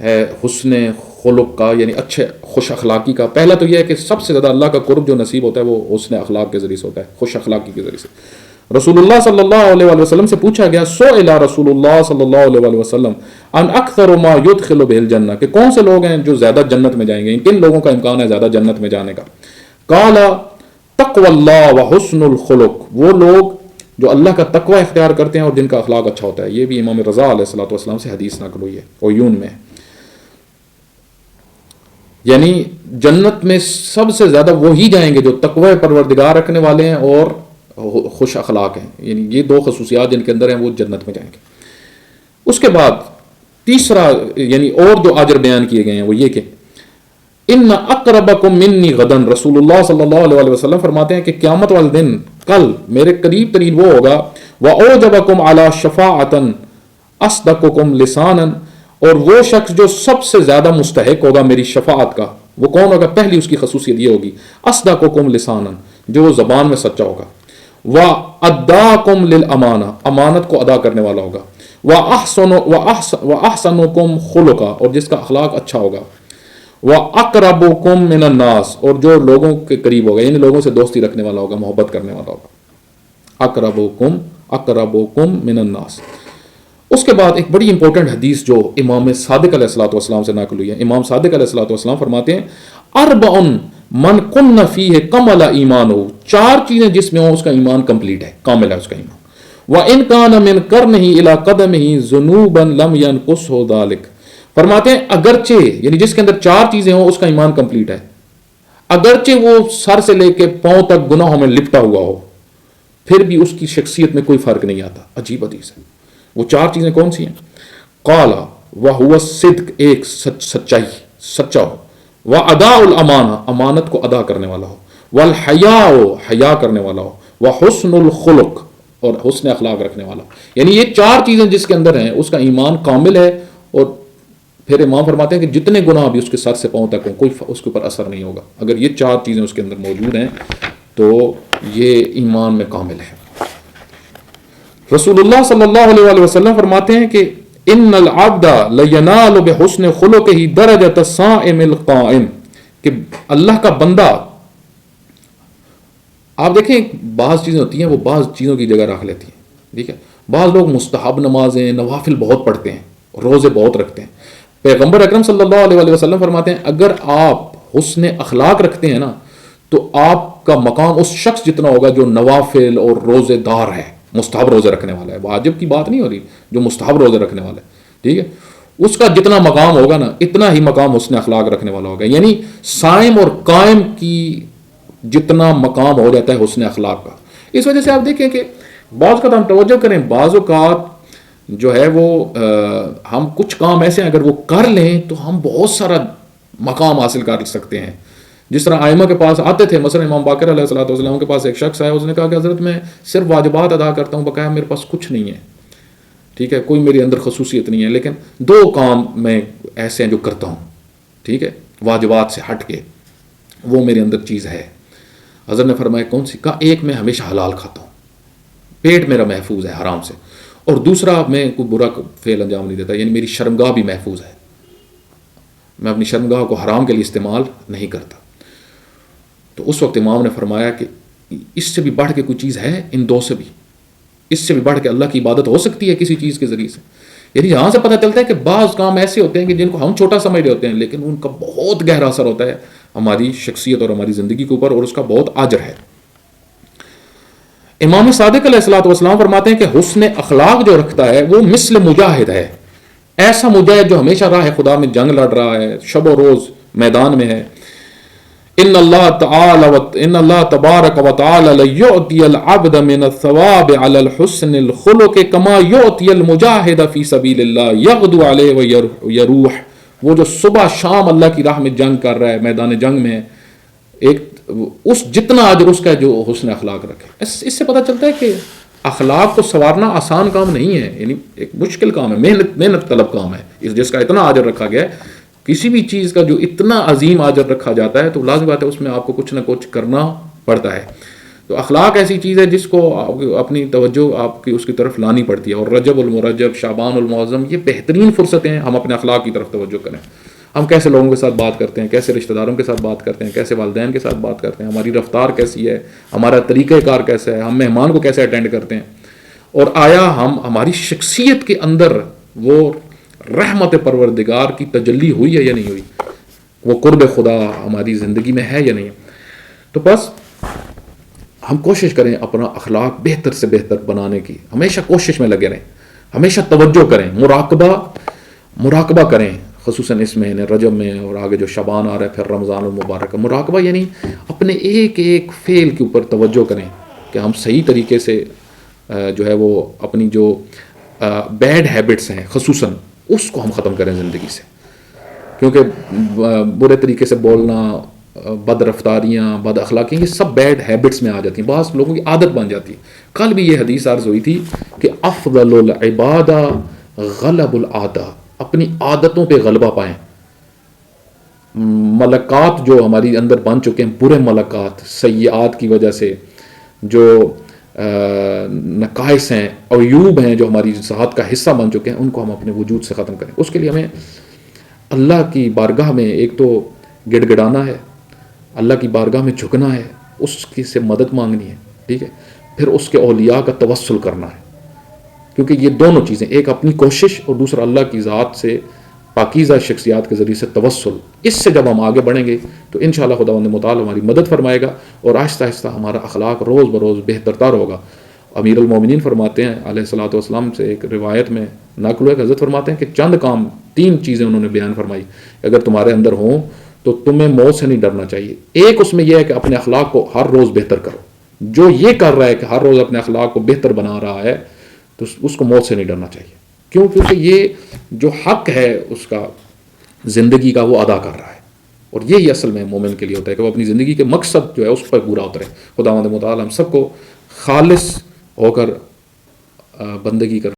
ہے حسن خلق کا، یعنی اچھے خوش اخلاقی کا. پہلا تو یہ ہے کہ سب سے زیادہ اللہ کا قرب جو نصیب ہوتا ہے وہ حسن اخلاق کے ذریعے سے ہوتا ہے، خوش اخلاقی کے ذریعے سے. رسول اللہ صلی اللہ علیہ وآلہ وسلم سے پوچھا گیا، سئل رسول اللہ صلی اللہ علیہ وآلہ وسلم ان اکثر ما يدخل به الجنہ، کہ کون سے لوگ ہیں جو زیادہ جنت میں جائیں گے، کن لوگوں کا امکان ہے زیادہ جنت میں جانے کا. قال تقوی اللہ وحسن الخلق، وہ لوگ جو اللہ کا تقوی اختیار کرتے ہیں اور جن کا اخلاق اچھا ہوتا ہے. یہ بھی امام رضا علیہ الصلوۃ والسلام سے حدیث نقل ہوئی ہے، عیون میں. یعنی جنت میں سب سے زیادہ وہی جائیں گے جو تقوی پروردگار رکھنے والے ہیں اور خوش اخلاق ہیں. یعنی یہ دو خصوصیات جن کے اندر ہیں وہ جنت میں جائیں گے. اس کے بعد تیسرا یعنی اور جو اجر بیان کیے گئے ہیں وہ یہ کہ ان اقربکم منی غدن، رسول اللہ صلی اللہ علیہ وسلم فرماتے ہیں کہ قیامت والے دن کل میرے قریب ترین وہ ہوگا واوجبکم علی شفاعۃ اصدقکم لسانا، اور وہ شخص جو سب سے زیادہ مستحق ہوگا میری شفاعت کا وہ کون ہوگا؟ پہلی اس کی خصوصیت یہ ہوگی اصدقکم لسانا، جو زبان میں سچا ہوگا. وَأَدَّاكُمْ لِلْأَمَانَةِ، امانت کو ادا کرنے والا ہوگا. وَأَحْسَنُكُمْ خُلُقًا، اور جس کا اخلاق اچھا ہوگا. وَأَقْرَبُكُمْ مِنَ النَّاسِ، اور جو لوگوں کے قریب ہوگا، یعنی لوگوں سے دوستی رکھنے والا ہوگا، محبت کرنے والا ہوگا. اقربکم من الناس. اس کے بعد ایک بڑی امپورٹنٹ حدیث جو امام صادق علیہ الصلوۃ والسلام سے نقل ہوئی ہے. امام صادق علیہ الصلوۃ والسلام فرماتے ہیں اربع من کن فیہ کمل ایمانہ، چار چیزیں جس میں ہوں اس کا ایمان کمپلیٹ ہے، کامل ہے اس کا ایمان. وَإِن كَانَ مِن قَرْنِهِ إِلَىٰ قَدَمِهِ ذُنُوبًا لَمْ يَنْقُصْهُ ذَلِكَ، فرماتے ہیں اگرچہ یعنی جس کے اندر چار چیزیں ہوں اس کا ایمان کمپلیٹ ہے، اگرچہ وہ سر سے لے کے پاؤں تک گناہوں میں لپٹا ہوا ہو پھر بھی اس کی شخصیت میں کوئی فرق نہیں آتا. عجیب حدیث ہے. وہ چار چیزیں کون سی ہیں؟ قال وَهُوَ الصِّدْقُ، ایک سچائی، سچا ہو. وَأَدَاءُ الْأَمَانَةِ، امانت کو ادا کرنے والا ہو. وَالْحَيَاءُ، حیا کرنے والا ہو. وَحُسْنُ الْخُلُقِ، اور حسن اخلاق رکھنے والا ہو. یعنی یہ چار چیزیں جس کے اندر ہیں اس کا ایمان کامل ہے. اور پھر امام فرماتے ہیں کہ جتنے گناہ بھی اس کے سر سے پاؤں تک ہوں کوئی اس کے اوپر اثر نہیں ہوگا. اگر یہ چار چیزیں اس کے اندر موجود ہیں تو یہ ایمان میں کامل ہے. رسول اللہ صلی اللہ علیہ وسلم فرماتے ہیں کہ ان العبد لینال بحسن خلقہ درجۃ الصائم القائم، کہ اللہ کا بندہ، آپ دیکھیں بعض چیزیں ہوتی ہیں وہ بعض چیزوں کی جگہ رکھ لیتی ہیں. ٹھیک ہے، بعض لوگ مستحب نمازیں نوافل بہت پڑھتے ہیں، روزے بہت رکھتے ہیں. پیغمبر اکرم صلی اللہ علیہ وسلم فرماتے ہیں اگر آپ حسن اخلاق رکھتے ہیں نا تو آپ کا مقام اس شخص جتنا ہوگا جو نوافل اور روزے دار ہے، مستحب روزے رکھنے والا ہے. واجب کی بات نہیں ہو رہی، جو مستحب روزے رکھنے والا ہے. ٹھیک ہے، اس کا جتنا مقام ہوگا نا اتنا ہی مقام حسن اخلاق رکھنے والا ہوگا. یعنی صائم اور قائم کی جتنا مقام ہو جاتا ہے حسن اخلاق کا. اس وجہ سے آپ دیکھیں کہ بعض اوقات ہم توجہ کریں، بعض اوقات جو ہے وہ ہم کچھ کام ایسے ہیں اگر وہ کر لیں تو ہم بہت سارا مقام حاصل کر سکتے ہیں. جس طرح ائمہ کے پاس آتے تھے، مثلا امام باقر علیہ الصلوۃ والسلام کے پاس ایک شخص آیا، اس نے کہا کہ حضرت میں صرف واجبات ادا کرتا ہوں، بقایا میرے پاس کچھ نہیں ہے. ٹھیک ہے، کوئی میرے اندر خصوصیت نہیں ہے، لیکن دو کام میں ایسے ہیں جو کرتا ہوں. ٹھیک ہے، واجبات سے ہٹ کے وہ میرے اندر چیز ہے. حضرت نے فرمایا کون سی؟ کہا ایک میں ہمیشہ حلال کھاتا ہوں، پیٹ میرا محفوظ ہے حرام سے، اور دوسرا میں کوئی برا فعل انجام نہیں دیتا، یعنی میری شرمگاہ بھی محفوظ ہے، میں اپنی شرمگاہ کو حرام کے لیے استعمال نہیں کرتا. تو اس وقت امام نے فرمایا کہ اس سے بھی بڑھ کے کوئی چیز ہے؟ ان دو سے بھی، اس سے بھی بڑھ کے اللہ کی عبادت ہو سکتی ہے کسی چیز کے ذریعے سے. یعنی یہاں سے پتہ چلتا ہے کہ بعض کام ایسے ہوتے ہیں کہ جن کو ہم چھوٹا سمجھ رہے ہوتے ہیں لیکن ان کا بہت گہرا اثر ہوتا ہے ہماری شخصیت اور ہماری زندگی کے اوپر، اور اس کا بہت اجر ہے. امام صادق علیہ الصلوۃ والسلام فرماتے ہیں کہ حسن اخلاق جو رکھتا ہے وہ مثل مجاہد ہے، ایسا مجاہد جو ہمیشہ راہ خدا میں جنگ لڑ رہا ہے، شب و روز میدان میں ہے. ان اللہ تبارک و تعالی لیعطی العبد من الثواب علی الحسن الخلق کما یعطی المجاہد فی سبیل اللہ یغدو علیہ ویروح. وہ جو صبح شام اللہ کی راہ میں جنگ کر رہا ہے، میدان جنگ میں، ایک اس جتنا اجر اس کا جو حسن اخلاق رکھے. اس سے پتہ چلتا ہے کہ اخلاق کو سنوارنا آسان کام نہیں ہے، یعنی ایک مشکل کام ہے، محنت طلب کام ہے. جس کا اتنا اجر رکھا گیا ہے، کسی بھی چیز کا جو اتنا عظیم اجر رکھا جاتا ہے تو لازم بات ہے اس میں آپ کو کچھ نہ کچھ کرنا پڑتا ہے. تو اخلاق ایسی چیز ہے جس کو اپنی توجہ آپ کی اس کی طرف لانی پڑتی ہے. اور رجب المرجب، شعبان المعظم، یہ بہترین فرصتیں ہیں ہم اپنے اخلاق کی طرف توجہ کریں. ہم کیسے لوگوں کے ساتھ بات کرتے ہیں، کیسے رشتہ داروں کے ساتھ بات کرتے ہیں، کیسے والدین کے ساتھ بات کرتے ہیں، ہماری رفتار کیسی ہے، ہمارا طریقہ کار کیسا ہے، ہم مہمان کو کیسے اٹینڈ کرتے ہیں، اور آیا ہماری شخصیت کے اندر وہ رحمت پروردگار کی تجلی ہوئی ہے یا نہیں ہوئی، وہ قرب خدا ہماری زندگی میں ہے یا نہیں. تو بس ہم کوشش کریں اپنا اخلاق بہتر سے بہتر بنانے کی، ہمیشہ کوشش میں لگے رہیں، ہمیشہ توجہ کریں، مراقبہ کریں، خصوصاً اس مہینے رجب میں اور آگے جو شعبان آ رہا ہے پھر رمضان المبارک. مراقبہ یعنی اپنے ایک ایک فعل کے اوپر توجہ کریں کہ ہم صحیح طریقے سے جو ہے وہ اپنی جو بیڈ ہیبٹس ہیں خصوصاً اس کو ہم ختم کریں زندگی سے. کیونکہ برے طریقے سے بولنا، بد رفتاریاں، بد اخلاقیاں، یہ سب بیڈ ہیبٹس میں آ جاتی ہیں، بعض لوگوں کی عادت بن جاتی ہے. کل بھی یہ حدیث عرض ہوئی تھی کہ افضل العبادہ غلب العادہ، اپنی عادتوں پہ غلبہ پائیں. ملکات جو ہماری اندر بن چکے ہیں، برے ملکات، سیئات کی وجہ سے جو نقائص ہیں، عیوب ہیں جو ہماری ذات کا حصہ بن چکے ہیں، ان کو ہم اپنے وجود سے ختم کریں. اس کے لیے ہمیں اللہ کی بارگاہ میں ایک تو گڑ گڑانا ہے، اللہ کی بارگاہ میں جھکنا ہے، اس کی سے مدد مانگنی ہے، ٹھیک ہے، پھر اس کے اولیاء کا توسل کرنا ہے. کیونکہ یہ دونوں چیزیں، ایک اپنی کوشش اور دوسرا اللہ کی ذات سے پاکیزہ شخصیات کے ذریعے سے توسل، اس سے جب ہم آگے بڑھیں گے تو انشاءاللہ خداوند متعال ہماری مدد فرمائے گا اور آہستہ آہستہ ہمارا اخلاق روز بروز بہتر تر ہوگا. امیر المومنین فرماتے ہیں علیہ الصلوۃ والسلام سے ایک روایت میں نقل ہے کہ حضرت فرماتے ہیں کہ چند کام، 3 چیزیں انہوں نے بیان فرمائی اگر تمہارے اندر ہوں تو تمہیں موت سے نہیں ڈرنا چاہیے. ایک اس میں یہ ہے کہ اپنے اخلاق کو ہر روز بہتر کرو. جو یہ کر رہا ہے کہ ہر روز اپنے اخلاق کو بہتر بنا رہا ہے تو اس کو موت سے نہیں ڈرنا چاہیے. کیوں؟ کیونکہ یہ جو حق ہے اس کا زندگی کا وہ ادا کر رہا ہے، اور یہی اصل میں مومن کے لیے ہوتا ہے کہ وہ اپنی زندگی کے مقصد جو ہے اس پر پورا اترے. خداوند متعال ہم سب کو خالص ہو کر بندگی کر